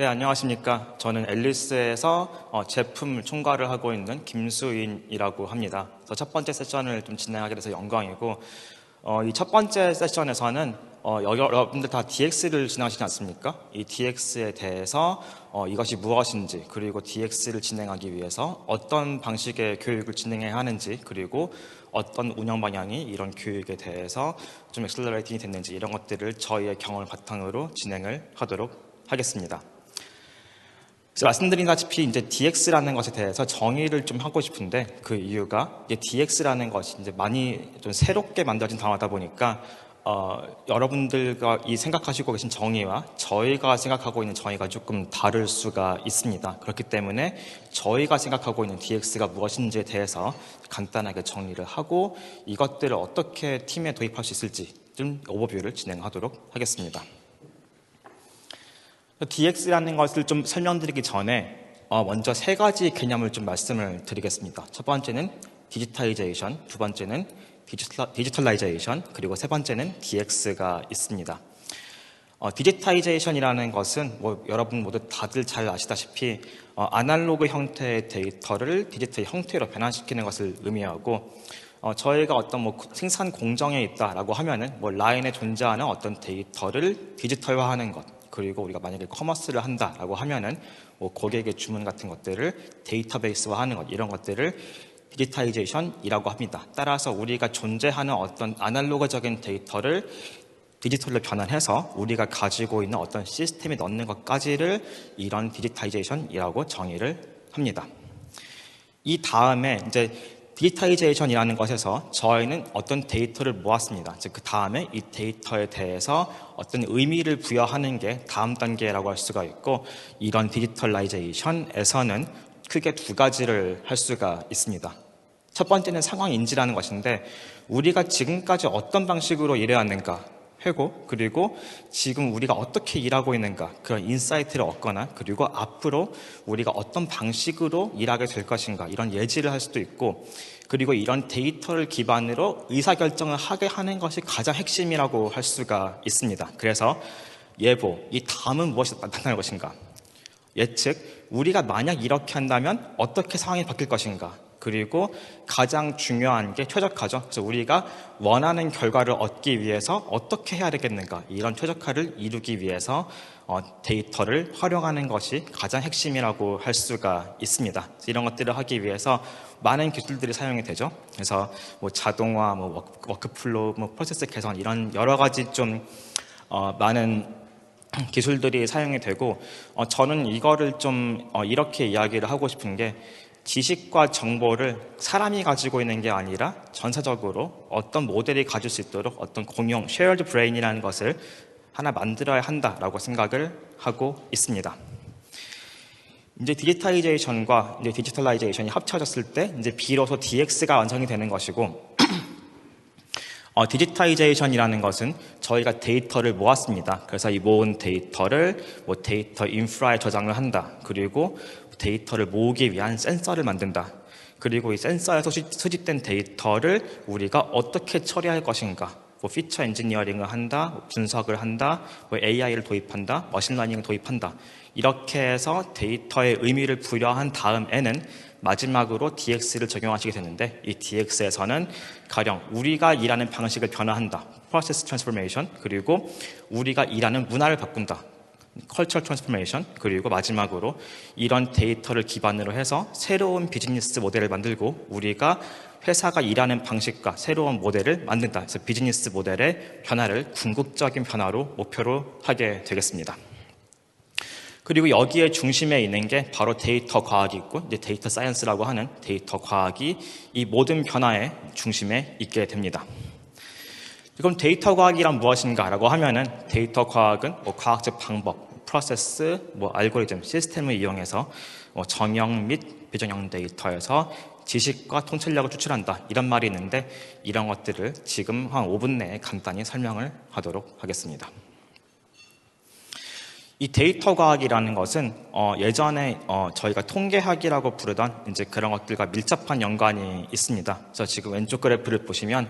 네, 안녕하십니까. 저는 앨리스에서 제품 총괄을 하고 있는 김수인이라고 합니다. 그래서 첫 번째 세션을 좀 진행하게 돼서 영광이고, 이 첫 번째 세션에서는 여러분들 다 DX를 진행하시지 않습니까? 이 DX에 대해서 이것이 무엇인지, 그리고 DX를 진행하기 위해서 어떤 방식의 교육을 진행해야 하는지, 그리고 어떤 운영 방향이 이런 교육에 대해서 좀 엑셀러레이팅이 됐는지, 이런 것들을 저희의 경험을 바탕으로 진행을 하도록 하겠습니다. 그래서 말씀드린다시피 이제 DX라는 것에 대해서 정의를 좀 하고 싶은데, 그 이유가 이제 DX라는 것이 이제 많이 좀 새롭게 만들어진 단어다 보니까 여러분들과 이 생각하시고 계신 정의와 저희가 생각하고 있는 정의가 조금 다를 수가 있습니다. 그렇기 때문에 저희가 생각하고 있는 DX가 무엇인지에 대해서 간단하게 정리를 하고 이것들을 어떻게 팀에 도입할 수 있을지 좀 오버뷰를 진행하도록 하겠습니다. DX라는 것을 좀 설명드리기 전에 먼저 세 가지 개념을 좀 말씀을 드리겠습니다. 첫 번째는 디지타이제이션, 두 번째는 디지털라이제이션, 그리고 세 번째는 DX가 있습니다. 디지타이제이션이라는 것은 여러분 모두 다들 잘 아시다시피 아날로그 형태의 데이터를 디지털 형태로 변환시키는 것을 의미하고, 저희가 어떤 생산 공정에 있다라고 하면은 라인에 존재하는 어떤 데이터를 디지털화하는 것, 그리고 우리가 만약에 커머스를 한다라고 하면은 고객의 주문 같은 것들을 데이터베이스화하는 것, 이런 것들을 디지타이제이션이라고 합니다. 따라서 우리가 존재하는 어떤 아날로그적인 데이터를 디지털로 변환해서 우리가 가지고 있는 어떤 시스템에 넣는 것까지를 이런 디지타이제이션이라고 정의를 합니다. 이 다음에 이제 디지타이제이션이라는 것에서 저희는 어떤 데이터를 모았습니다. 즉 그 다음에 이 데이터에 대해서 어떤 의미를 부여하는 게 다음 단계라고 할 수가 있고, 이런 디지털라이제이션에서는 크게 두 가지를 할 수가 있습니다. 첫 번째는 상황 인지라는 것인데, 우리가 지금까지 어떤 방식으로 일해왔는가 하고, 그리고 지금 우리가 어떻게 일하고 있는가, 그런 인사이트를 얻거나, 그리고 앞으로 우리가 어떤 방식으로 일하게 될 것인가, 이런 예지를 할 수도 있고, 그리고 이런 데이터를 기반으로 의사결정을 하게 하는 것이 가장 핵심이라고 할 수가 있습니다. 그래서 예보, 이 다음은 무엇이 나타날 것인가, 예측, 우리가 만약 이렇게 한다면 어떻게 상황이 바뀔 것인가, 그리고 가장 중요한 게 최적화죠. 그래서 우리가 원하는 결과를 얻기 위해서 어떻게 해야 되겠는가, 이런 최적화를 이루기 위해서 데이터를 활용하는 것이 가장 핵심이라고 할 수가 있습니다. 이런 것들을 하기 위해서 많은 기술들이 사용이 되죠. 그래서 자동화, 워크플로우, 프로세스 개선, 이런 여러 가지 좀 많은 기술들이 사용이 되고, 저는 이거를 좀 이렇게 이야기를 하고 싶은 게, 지식과 정보를 사람이 가지고 있는 게 아니라 전사적으로 어떤 모델이 가질 수 있도록 어떤 공용, shared brain이라는 것을 하나 만들어야 한다라고 생각을 하고 있습니다. 이제 디지타이제이션과 이제 디지털라이제이션이 합쳐졌을 때 이제 비로소 DX가 완성이 되는 것이고, 디지타이제이션이라는 것은 저희가 데이터를 모았습니다. 그래서 이 모은 데이터를 데이터 인프라에 저장을 한다. 그리고 데이터를 모으기 위한 센서를 만든다. 그리고 이 센서에서 수집된 데이터를 우리가 어떻게 처리할 것인가, 피처 엔지니어링을 한다, 분석을 한다, AI를 도입한다, 머신러닝을 도입한다. 이렇게 해서 데이터의 의미를 부여한 다음에는 마지막으로 DX를 적용하시게 되는데, 이 DX에서는 가령 우리가 일하는 방식을 변화한다, Process Transformation, 그리고 우리가 일하는 문화를 바꾼다, Cultural Transformation, 그리고 마지막으로 이런 데이터를 기반으로 해서 새로운 비즈니스 모델을 만들고 우리가 회사가 일하는 방식과 새로운 모델을 만든다. 그래서 비즈니스 모델의 변화를 궁극적인 변화로 목표로 하게 되겠습니다. 그리고 여기에 중심에 있는 게 바로 데이터 과학이 있고, 이제 데이터 사이언스라고 하는 데이터 과학이 이 모든 변화의 중심에 있게 됩니다. 그럼 데이터 과학이란 무엇인가라고 하면은, 데이터 과학은 과학적 방법, 프로세스, 알고리즘, 시스템을 이용해서 정형 및 비정형 데이터에서 지식과 통찰력을 추출한다, 이런 말이 있는데, 이런 것들을 지금 한 5분 내에 간단히 설명을 하도록 하겠습니다. 이 데이터 과학이라는 것은 예전에 저희가 통계학이라고 부르던 이제 그런 것들과 밀접한 연관이 있습니다. 그래서 지금 왼쪽 그래프를 보시면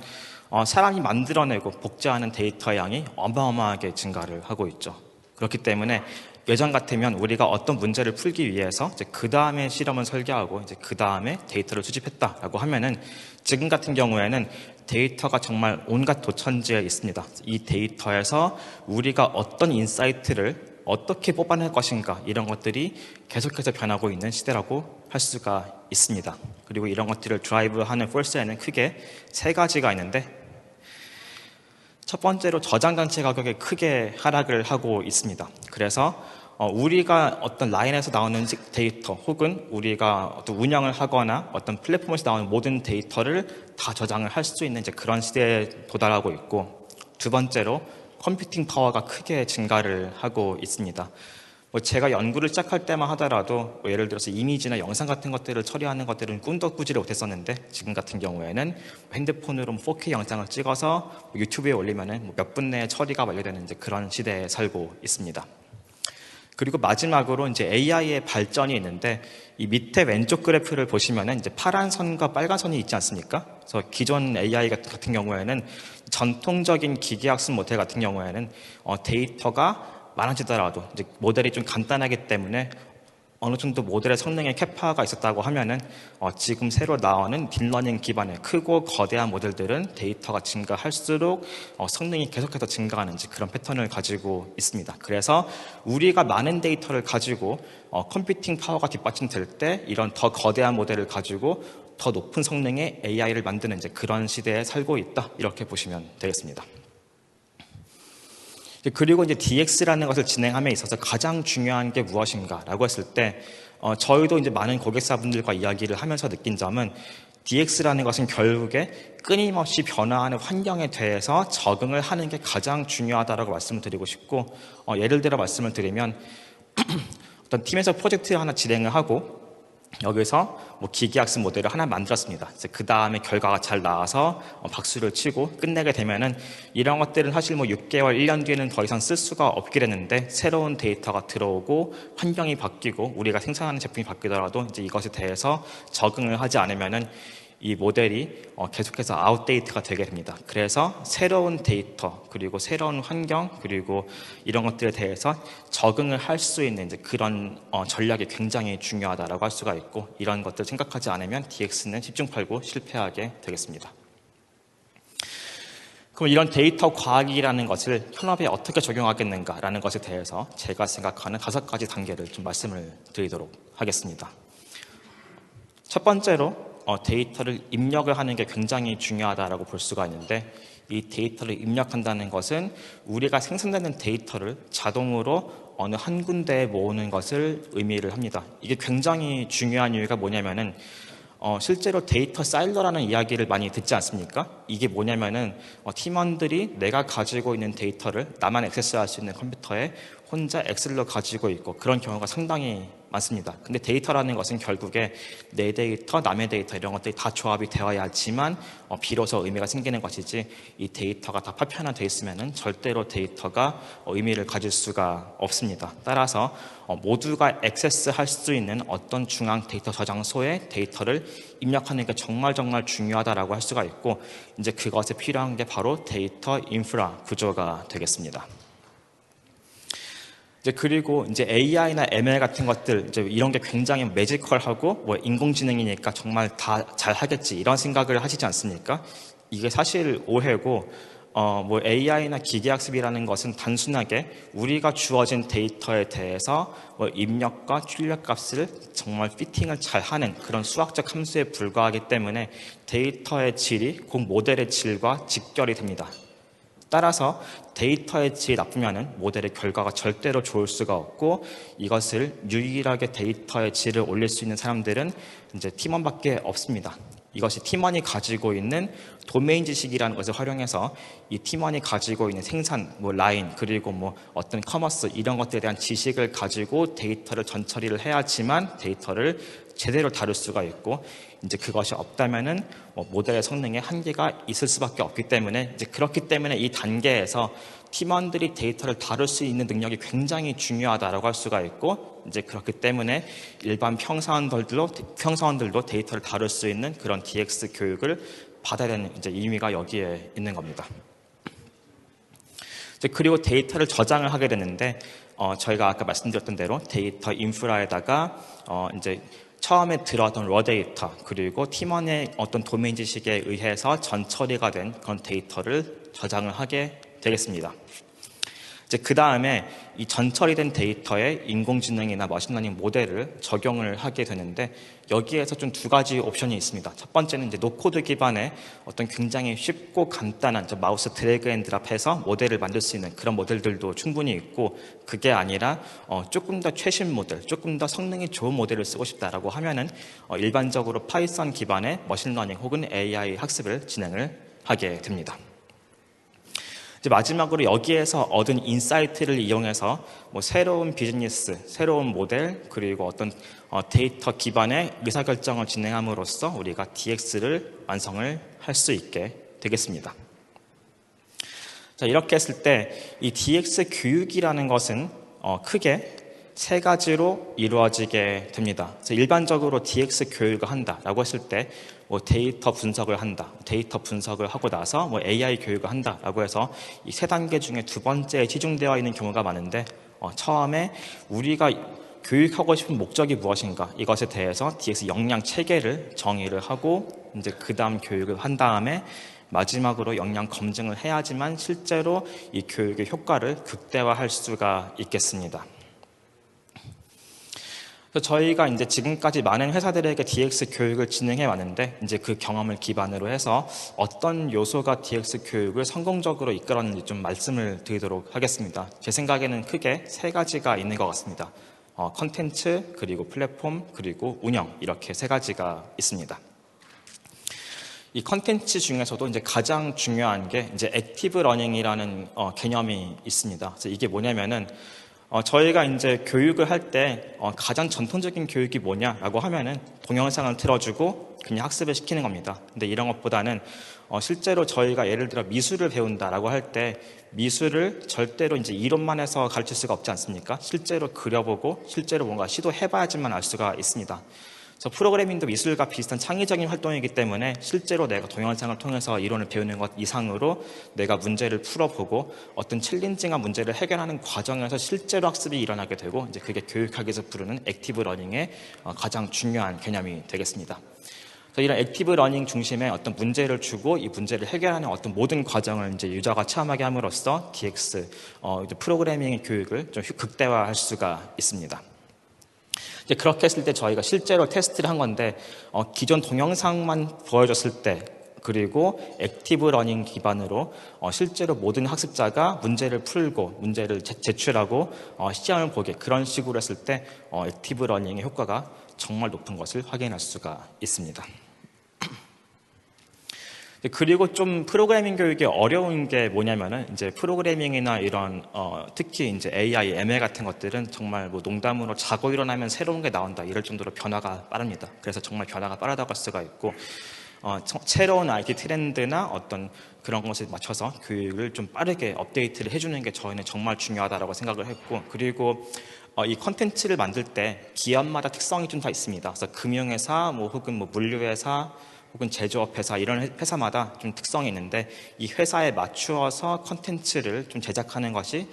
사람이 만들어내고 복제하는 데이터 양이 어마어마하게 증가를 하고 있죠. 그렇기 때문에 예전 같으면 우리가 어떤 문제를 풀기 위해서 이제 그 다음에 실험을 설계하고 이제 그 다음에 데이터를 수집했다라고 하면은 지금 같은 경우에는 데이터가 정말 온갖 도천지에 있습니다. 이 데이터에서 우리가 어떤 인사이트를 어떻게 뽑아낼 것인가 이런 것들이 계속해서 변하고 있는 시대라고 할 수가 있습니다. 그리고 이런 것들을 드라이브하는 포스에는 크게 세 가지가 있는데 첫 번째로 저장 장치 가격이 크게 하락을 하고 있습니다. 그래서 우리가 어떤 라인에서 나오는 데이터 혹은 우리가 어떤 운영을 하거나 어떤 플랫폼에서 나오는 모든 데이터를 다 저장을 할 수 있는 이제 그런 시대에 도달하고 있고, 두 번째로 컴퓨팅 파워가 크게 증가를 하고 있습니다. 제가 연구를 시작할 때만 하더라도 예를 들어서 이미지나 영상 같은 것들을 처리하는 것들은 꿈도 꾸지를 못했었는데 지금 같은 경우에는 핸드폰으로 4K 영상을 찍어서 유튜브에 올리면은 몇 분 내에 처리가 완료되는 이제 그런 시대에 살고 있습니다. 그리고 마지막으로 이제 AI의 발전이 있는데 이 밑에 왼쪽 그래프를 보시면은 이제 파란 선과 빨간 선이 있지 않습니까? 그래서 기존 AI 같은 경우에는 전통적인 기계학습 모델 같은 경우에는 데이터가 많아지더라도 이제 모델이 좀 간단하기 때문에 어느 정도 모델의 성능에 캐파가 있었다고 하면은 지금 새로 나오는 딥러닝 기반의 크고 거대한 모델들은 데이터가 증가할수록 성능이 계속해서 증가하는 그런 패턴을 가지고 있습니다. 그래서 우리가 많은 데이터를 가지고 컴퓨팅 파워가 뒷받침될 때 이런 더 거대한 모델을 가지고 더 높은 성능의 AI를 만드는 이제 그런 시대에 살고 있다, 이렇게 보시면 되겠습니다. 그리고 이제 DX라는 것을 진행함에 있어서 가장 중요한 게 무엇인가라고 했을 때, 저희도 이제 많은 고객사분들과 이야기를 하면서 느낀 점은 DX라는 것은 결국에 끊임없이 변화하는 환경에 대해서 적응을 하는 게 가장 중요하다라고 말씀을 드리고 싶고, 예를 들어 말씀을 드리면 어떤 팀에서 프로젝트를 하나 진행을 하고 여기서 기계학습 모델을 하나 만들었습니다. 그 다음에 결과가 잘 나와서 박수를 치고 끝내게 되면은 이런 것들은 사실 6개월, 1년 뒤에는 더 이상 쓸 수가 없게 되는데 새로운 데이터가 들어오고 환경이 바뀌고 우리가 생산하는 제품이 바뀌더라도 이제 이것에 대해서 적응을 하지 않으면은 이 모델이 계속해서 아웃데이트가 되게 됩니다. 그래서 새로운 데이터, 그리고 새로운 환경, 그리고 이런 것들에 대해서 적응을 할 수 있는 이제 그런 전략이 굉장히 중요하다라고 할 수가 있고, 이런 것들 생각하지 않으면 DX는 10중 8구 실패하게 되겠습니다. 그럼 이런 데이터 과학이라는 것을 현업에 어떻게 적용하겠는가라는 것에 대해서 제가 생각하는 5가지 단계를 좀 말씀을 드리도록 하겠습니다. 첫 번째로 데이터를 입력을 하는 게 굉장히 중요하다라고 볼 수가 있는데, 이 데이터를 입력한다는 것은 우리가 생산되는 데이터를 자동으로 어느 한 군데에 모으는 것을 의미를 합니다. 이게 굉장히 중요한 이유가 뭐냐면은 실제로 데이터 사일러라는 이야기를 많이 듣지 않습니까? 이게 뭐냐면은 팀원들이 내가 가지고 있는 데이터를 나만 액세스할 수 있는 컴퓨터에 혼자 엑셀로 가지고 있고 그런 경우가 상당히 많습니다. 근데 데이터라는 것은 결국에 내 데이터, 남의 데이터 이런 것들이 다 조합이 되어야지만 비로소 의미가 생기는 것이지, 이 데이터가 다 파편화되어 있으면은 절대로 데이터가 의미를 가질 수가 없습니다. 따라서 모두가 액세스할 수 있는 어떤 중앙 데이터 저장소에 데이터를 입력하는 게 정말 중요하다라고 할 수가 있고, 이제 그것에 필요한 게 바로 데이터 인프라 구조가 되겠습니다. 그리고 이제 AI나 ML 같은 것들, 이제 이런 게 굉장히 매지컬하고 인공지능이니까 정말 다 잘하겠지 이런 생각을 하시지 않습니까? 이게 사실 오해고, AI나 기계학습이라는 것은 단순하게 우리가 주어진 데이터에 대해서 입력과 출력값을 정말 피팅을 잘하는 그런 수학적 함수에 불과하기 때문에 데이터의 질이 곧 모델의 질과 직결이 됩니다. 따라서 데이터의 질이 나쁘면은 모델의 결과가 절대로 좋을 수가 없고, 이것을 유일하게 데이터의 질을 올릴 수 있는 사람들은 이제 팀원밖에 없습니다. 이것이 팀원이 가지고 있는 도메인 지식이라는 것을 활용해서 이 팀원이 가지고 있는 생산, 라인, 그리고 어떤 커머스 이런 것들에 대한 지식을 가지고 데이터를 전처리를 해야지만 데이터를 제대로 다룰 수가 있고, 이제 그것이 없다면은 모델의 성능에 한계가 있을 수밖에 없기 때문에, 이제 그렇기 때문에 이 단계에서 팀원들이 데이터를 다룰 수 있는 능력이 굉장히 중요하다라고 할 수가 있고, 이제 그렇기 때문에 일반 평사원들도 데이터를 다룰 수 있는 그런 DX 교육을 받아야 되는 이제 의미가 여기에 있는 겁니다. 그리고 데이터를 저장을 하게 되는데, 저희가 아까 말씀드렸던 대로 데이터 인프라에다가 이제 처음에 들어왔던 러 데이터 그리고 팀원의 어떤 도메인 지식에 의해서 전처리가 된 그런 데이터를 저장을 하게 되겠습니다. 이제 그 다음에 이 전처리된 데이터에 인공지능이나 머신러닝 모델을 적용을 하게 되는데 여기에서 좀 두 가지 옵션이 있습니다. 첫 번째는 이제 노코드 기반의 어떤 굉장히 쉽고 간단한 마우스 드래그 앤 드랍해서 모델을 만들 수 있는 그런 모델들도 충분히 있고 그게 아니라 조금 더 최신 모델, 조금 더 성능이 좋은 모델을 쓰고 싶다라고 하면은 일반적으로 파이썬 기반의 머신러닝 혹은 AI 학습을 진행을 하게 됩니다. 이제 마지막으로 여기에서 얻은 인사이트를 이용해서 새로운 비즈니스, 새로운 모델, 그리고 어떤 데이터 기반의 의사결정을 진행함으로써 우리가 DX를 완성을 할 수 있게 되겠습니다. 자, 이렇게 했을 때 이 DX 교육이라는 것은 크게 세 가지로 이루어지게 됩니다. 그래서 일반적으로 DX 교육을 한다라고 했을 때 데이터 분석을 한다. 데이터 분석을 하고 나서 AI 교육을 한다라고 해서 이 세 단계 중에 두 번째에 치중되어 있는 경우가 많은데 처음에 우리가 교육하고 싶은 목적이 무엇인가 이것에 대해서 DX 역량 체계를 정의를 하고 이제 그 다음 교육을 한 다음에 마지막으로 역량 검증을 해야지만 실제로 이 교육의 효과를 극대화할 수가 있겠습니다. 그래서 저희가 이제 지금까지 많은 회사들에게 DX 교육을 진행해 왔는데 이제 그 경험을 기반으로 해서 어떤 요소가 DX 교육을 성공적으로 이끌었는지 좀 말씀을 드리도록 하겠습니다. 제 생각에는 크게 세 가지가 있는 것 같습니다. 컨텐츠, 그리고 플랫폼, 그리고 운영 이렇게 세 가지가 있습니다. 이 컨텐츠 중에서도 이제 가장 중요한 게 이제 액티브 러닝이라는 개념이 있습니다. 그래서 이게 뭐냐면은 저희가 이제 교육을 할 때 가장 전통적인 교육이 뭐냐라고 하면은 동영상을 틀어주고 그냥 학습을 시키는 겁니다. 근데 이런 것보다는 실제로 저희가 예를 들어 미술을 배운다라고 할 때 미술을 절대로 이제 이론만 해서 가르칠 수가 없지 않습니까? 실제로 그려보고 실제로 뭔가 시도해봐야지만 알 수가 있습니다. 그래서 프로그래밍도 미술과 비슷한 창의적인 활동이기 때문에 실제로 내가 동영상을 통해서 이론을 배우는 것 이상으로 내가 문제를 풀어보고 어떤 챌린징한 문제를 해결하는 과정에서 실제로 학습이 일어나게 되고 이제 그게 교육학에서 부르는 액티브 러닝의 가장 중요한 개념이 되겠습니다. 그래서 이런 액티브 러닝 중심의 어떤 문제를 주고 이 문제를 해결하는 어떤 모든 과정을 이제 유저가 체험하게 함으로써 DX 이제 프로그래밍 교육을 좀 극대화할 수가 있습니다. 이제 그렇게 했을 때 저희가 실제로 테스트를 한 건데 기존 동영상만 보여줬을 때 그리고 액티브 러닝 기반으로 실제로 모든 학습자가 문제를 풀고 문제를 제출하고 시험을 보게 그런 식으로 했을 때 액티브 러닝의 효과가 정말 높은 것을 확인할 수가 있습니다. 그리고 좀 프로그래밍 교육이 어려운 게 뭐냐면은 이제 프로그래밍이나 이런 특히 이제 AI, ML 같은 것들은 정말 농담으로 자고 일어나면 새로운 게 나온다 이럴 정도로 변화가 빠릅니다. 그래서 정말 변화가 빠르다고 할 수가 있고 새로운 IT 트렌드나 어떤 그런 것에 맞춰서 교육을 좀 빠르게 업데이트를 해주는 게 저희는 정말 중요하다고 생각을 했고 그리고 이 컨텐츠를 만들 때 기업마다 특성이 좀 다 있습니다. 그래서 금융회사, 혹은 물류회사 혹은 제조업 회사 이런 회사마다 좀 특성이 있는데 이 회사에 맞추어서 컨텐츠를 좀 제작하는 것이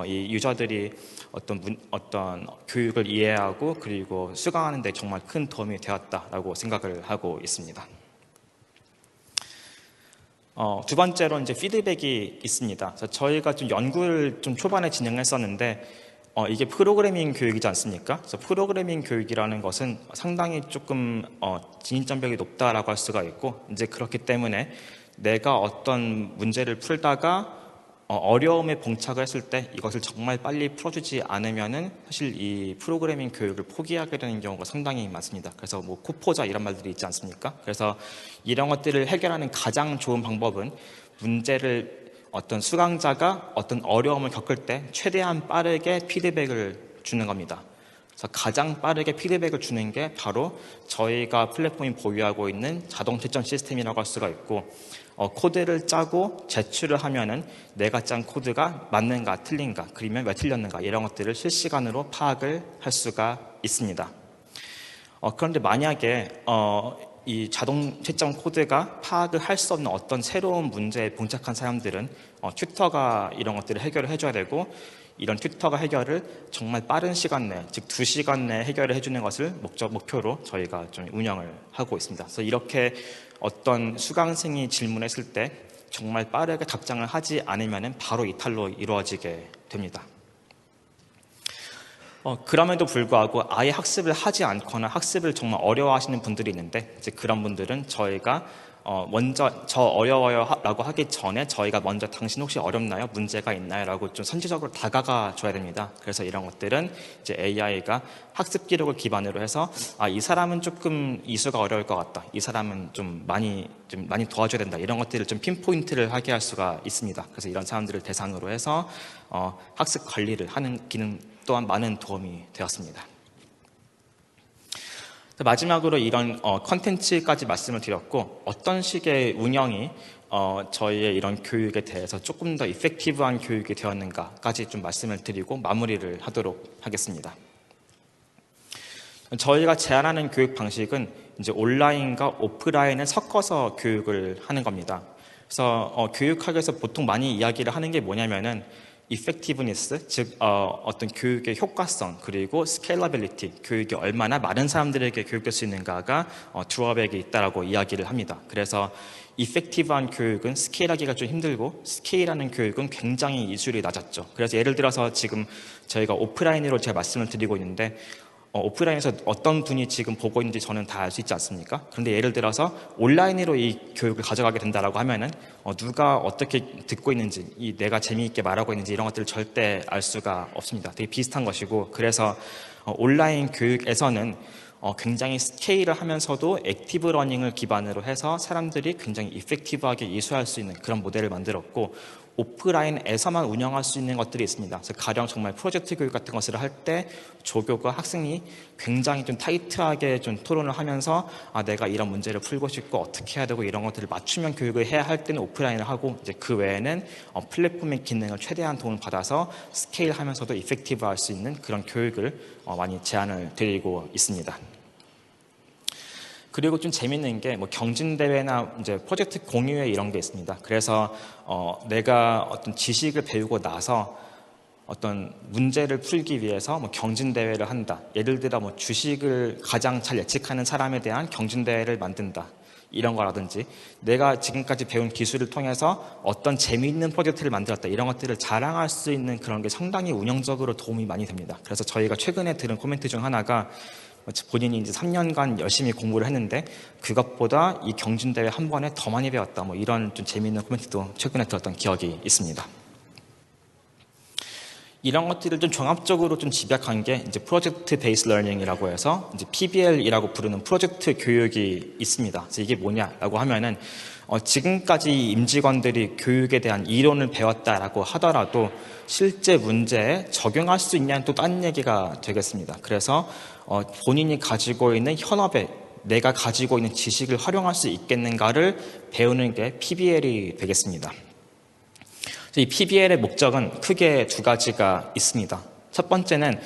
이 유저들이 어떤 교육을 이해하고 그리고 수강하는 데 정말 큰 도움이 되었다라고 생각을 하고 있습니다. 두 번째로 이제 피드백이 있습니다. 그래서 저희가 좀 연구를 좀 초반에 진행했었는데 이게 프로그래밍 교육이지 않습니까? 그래서 프로그래밍 교육이라는 것은 상당히 조금 진입장벽이 높다라고 할 수가 있고 이제 그렇기 때문에 내가 어떤 문제를 풀다가 어려움에 봉착을 했을 때 이것을 정말 빨리 풀어주지 않으면은 사실 이 프로그래밍 교육을 포기하게 되는 경우가 상당히 많습니다. 그래서 코포자 이런 말들이 있지 않습니까? 그래서 이런 것들을 해결하는 가장 좋은 방법은 문제를 어떤 수강자가 어떤 어려움을 겪을 때 최대한 빠르게 피드백을 주는 겁니다. 그래서 가장 빠르게 피드백을 주는 게 바로 저희가 플랫폼이 보유하고 있는 자동 채점 시스템이라고 할 수가 있고 코드를 짜고 제출을 하면은 내가 짠 코드가 맞는가 틀린가 그러면 왜 틀렸는가 이런 것들을 실시간으로 파악을 할 수가 있습니다. 그런데 만약에 이 자동 채점 코드가 파악을 할 수 없는 어떤 새로운 문제에 봉착한 사람들은 튜터가 이런 것들을 해결을 해줘야 되고 이런 튜터가 해결을 정말 빠른 시간 내에, 즉 2시간 내에 해결을 해주는 것을 목표로 저희가 좀 운영을 하고 있습니다. 그래서 이렇게 어떤 수강생이 질문했을 때 정말 빠르게 답장을 하지 않으면 바로 이탈로 이루어지게 됩니다. 그럼에도 불구하고 아예 학습을 하지 않거나 학습을 정말 어려워하시는 분들이 있는데, 이제 그런 분들은 저희가 먼저 저 어려워요 라고 하기 전에 저희가 먼저 당신 혹시 어렵나요? 문제가 있나요? 라고 좀 선제적으로 다가가 줘야 됩니다. 그래서 이런 것들은 이제 AI가 학습 기록을 기반으로 해서 이 사람은 조금 이수가 어려울 것 같다. 이 사람은 좀 많이 도와줘야 된다. 이런 것들을 좀 핀포인트를 하게 할 수가 있습니다. 그래서 이런 사람들을 대상으로 해서 학습 관리를 하는 기능 또한 많은 도움이 되었습니다. 마지막으로 이런 컨텐츠까지 말씀을 드렸고, 어떤 식의 운영이 저희의 이런 교육에 대해서 조금 더 이펙티브한 교육이 되었는가까지 좀 말씀을 드리고 마무리를 하도록 하겠습니다. 저희가 제안하는 교육 방식은 이제 온라인과 오프라인을 섞어서 교육을 하는 겁니다. 그래서 교육학에서 보통 많이 이야기를 하는 게 뭐냐면은 effectiveness, 즉 어떤 교육의 효과성, 그리고 scalability, 교육이 얼마나 많은 사람들에게 교육될 수 있는가가 드로백이 있다라고 이야기를 합니다. 그래서 effective한 교육은 스케일하기가 좀 힘들고, 스케일하는 교육은 굉장히 이수율이 낮았죠. 그래서 예를 들어서 지금 저희가 오프라인으로 제가 말씀을 드리고 있는데, 오프라인에서 어떤 분이 지금 보고 있는지 저는 다 알 수 있지 않습니까? 그런데 예를 들어서 온라인으로 이 교육을 가져가게 된다라고 하면은 누가 어떻게 듣고 있는지, 내가 재미있게 말하고 있는지 이런 것들을 절대 알 수가 없습니다. 되게 비슷한 것이고, 그래서 온라인 교육에서는 굉장히 스케일을 하면서도 액티브 러닝을 기반으로 해서 사람들이 굉장히 이펙티브하게 이수할 수 있는 그런 모델을 만들었고, 오프라인에서만 운영할 수 있는 것들이 있습니다. 그래서 가령 정말 프로젝트 교육 같은 것을 할 때 조교가 학생이 굉장히 좀 타이트하게 좀 토론을 하면서 내가 이런 문제를 풀고 싶고 어떻게 해야 되고 이런 것들을 맞춤형 교육을 해야 할 때는 오프라인을 하고, 이제 그 외에는 플랫폼의 기능을 최대한 도움을 받아서 스케일하면서도 이펙티브할 수 있는 그런 교육을 많이 제안을 드리고 있습니다. 그리고 좀 재밌는 게 경진대회나 이제 프로젝트 공유회 이런 게 있습니다. 그래서 내가 어떤 지식을 배우고 나서 어떤 문제를 풀기 위해서 경진대회를 한다. 예를 들어 주식을 가장 잘 예측하는 사람에 대한 경진대회를 만든다. 이런 거라든지, 내가 지금까지 배운 기술을 통해서 어떤 재미있는 프로젝트를 만들었다. 이런 것들을 자랑할 수 있는 그런 게 상당히 운영적으로 도움이 많이 됩니다. 그래서 저희가 최근에 들은 코멘트 중 하나가, 본인이 이제 3년간 열심히 공부를 했는데 그것보다 이 경진대회 한 번에 더 많이 배웠다. 이런 좀 재미있는 코멘트도 최근에 들었던 기억이 있습니다. 이런 것들을 좀 종합적으로 좀 집약한 게 이제 프로젝트 베이스 러닝이라고 해서 이제 PBL이라고 부르는 프로젝트 교육이 있습니다. 그래서 이게 뭐냐라고 하면은 지금까지 임직원들이 교육에 대한 이론을 배웠다라고 하더라도 실제 문제에 적용할 수 있냐는 또 다른 얘기가 되겠습니다. 그래서 본인이 가지고 있는 현업에 내가 가지고 있는 지식을 활용할 수 있겠는가를 배우는 게 PBL이 되겠습니다. 이 PBL의 목적은 크게 두 가지가 있습니다. 첫 번째는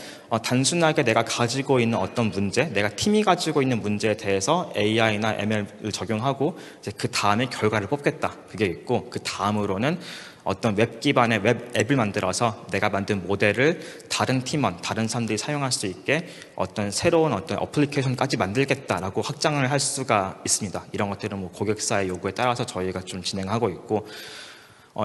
단순하게 내가 가지고 있는 어떤 문제, 내가 팀이 가지고 있는 문제에 대해서 AI나 ML을 적용하고 이제 그 다음에 결과를 뽑겠다. 그게 있고, 그 다음으로는 어떤 웹 기반의 웹 앱을 만들어서 내가 만든 모델을 다른 팀원, 다른 사람들이 사용할 수 있게 어떤 새로운 어떤 어플리케이션까지 만들겠다라고 확장을 할 수가 있습니다. 이런 것들은 고객사의 요구에 따라서 저희가 좀 진행하고 있고,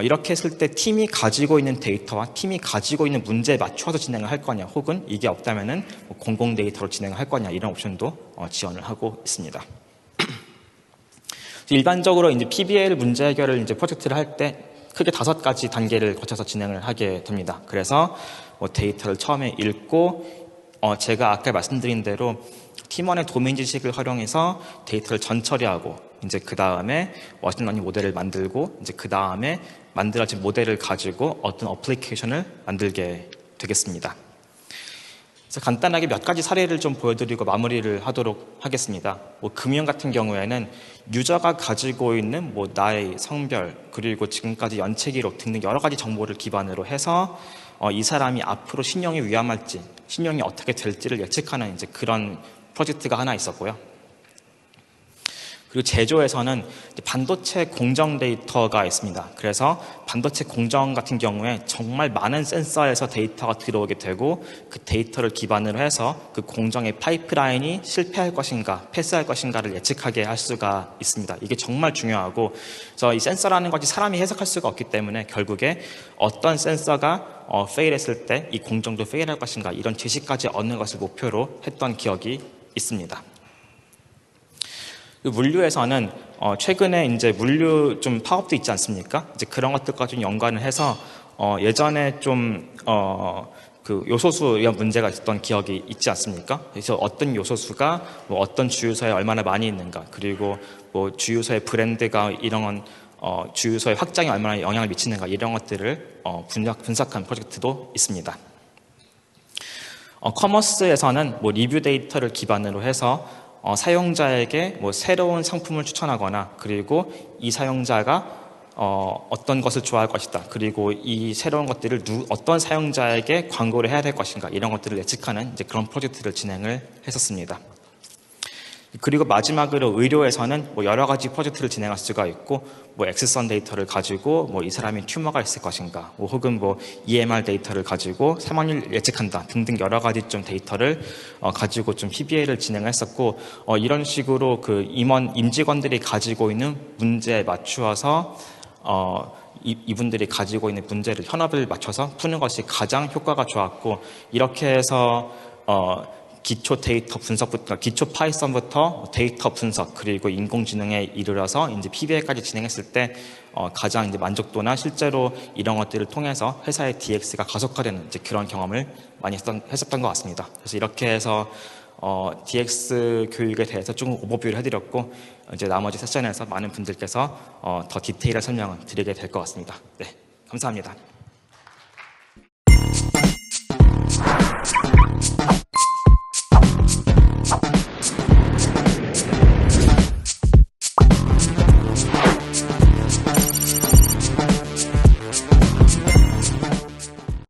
이렇게 했을 때 팀이 가지고 있는 데이터와 팀이 가지고 있는 문제에 맞춰서 진행을 할 거냐, 혹은 이게 없다면은 공공 데이터로 진행을 할 거냐, 이런 옵션도 지원을 하고 있습니다. 일반적으로 이제 PBL 문제 해결을 이제 프로젝트를 할 때 크게 5가지 단계를 거쳐서 진행을 하게 됩니다. 그래서 데이터를 처음에 읽고, 제가 아까 말씀드린 대로 팀원의 도메인 지식을 활용해서 데이터를 전처리하고, 이제 그 다음에 머신러닝 모델을 만들고, 이제 그 다음에 만들어진 모델을 가지고 어떤 어플리케이션을 만들게 되겠습니다. 그래서 간단하게 몇 가지 사례를 좀 보여드리고 마무리를 하도록 하겠습니다. 금융 같은 경우에는 유저가 가지고 있는 나이, 성별, 그리고 지금까지 연체 기록 등등 여러 가지 정보를 기반으로 해서 이 사람이 앞으로 신용이 위험할지, 신용이 어떻게 될지를 예측하는 이제 그런 프로젝트가 하나 있었고요. 그리고 제조에서는 이제 반도체 공정 데이터가 있습니다. 그래서 반도체 공정 같은 경우에 정말 많은 센서에서 데이터가 들어오게 되고 그 데이터를 기반으로 해서 그 공정의 파이프라인이 실패할 것인가 패스할 것인가를 예측하게 할 수가 있습니다. 이게 정말 중요하고, 그래서 이 센서라는 것이 사람이 해석할 수가 없기 때문에 결국에 어떤 센서가 페일했을 때 이 공정도 페일할 것인가 이런 지식까지 얻는 것을 목표로 했던 기억이 있습니다. 물류에서는 최근에 이제 물류 좀 파업도 있지 않습니까? 이제 그런 것들과 좀 연관을 해서 예전에 좀 그 요소수에 문제가 있었던 기억이 있지 않습니까? 그래서 어떤 요소수가 뭐 어떤 주유소에 얼마나 많이 있는가, 그리고 뭐 주유소의 브랜드가 이런 주유소의 확장에 얼마나 영향을 미치는가 이런 것들을 분석한 프로젝트도 있습니다. 커머스에서는 뭐 리뷰 데이터를 기반으로 해서 사용자에게 뭐 새로운 상품을 추천하거나, 그리고 이 사용자가 어떤 것을 좋아할 것이다, 그리고 이 새로운 것들을 어떤 사용자에게 광고를 해야 될 것인가 이런 것들을 예측하는 이제 그런 프로젝트를 진행을 했었습니다. 그리고 마지막으로 의료에서는 뭐 여러 가지 프로젝트를 진행할 수가 있고, 뭐 엑스선 데이터를 가지고 뭐 이 사람이 튜머가 있을 것인가, 뭐 혹은 뭐 EMR 데이터를 가지고 사망률 예측한다 등등 여러 가지 좀 데이터를 가지고 좀 PBA를 진행했었고, 이런 식으로 그 임직원들이 가지고 있는 문제에 맞추어서 이분들이 가지고 있는 문제를 현업을 맞춰서 푸는 것이 가장 효과가 좋았고, 이렇게 해서 기초 데이터 분석부터, 기초 파이썬부터 데이터 분석, 그리고 인공지능에 이르러서 이제 PBA까지 진행했을 때 가장 이제 만족도나 실제로 이런 것들을 통해서 회사의 DX가 가속화되는 이제 그런 경험을 많이 했었던 것 같습니다. 그래서 이렇게 해서 DX 교육에 대해서 조금 오버뷰를 해드렸고, 이제 나머지 세션에서 많은 분들께서 더 디테일한 설명을 드리게 될 것 같습니다. 네, 감사합니다.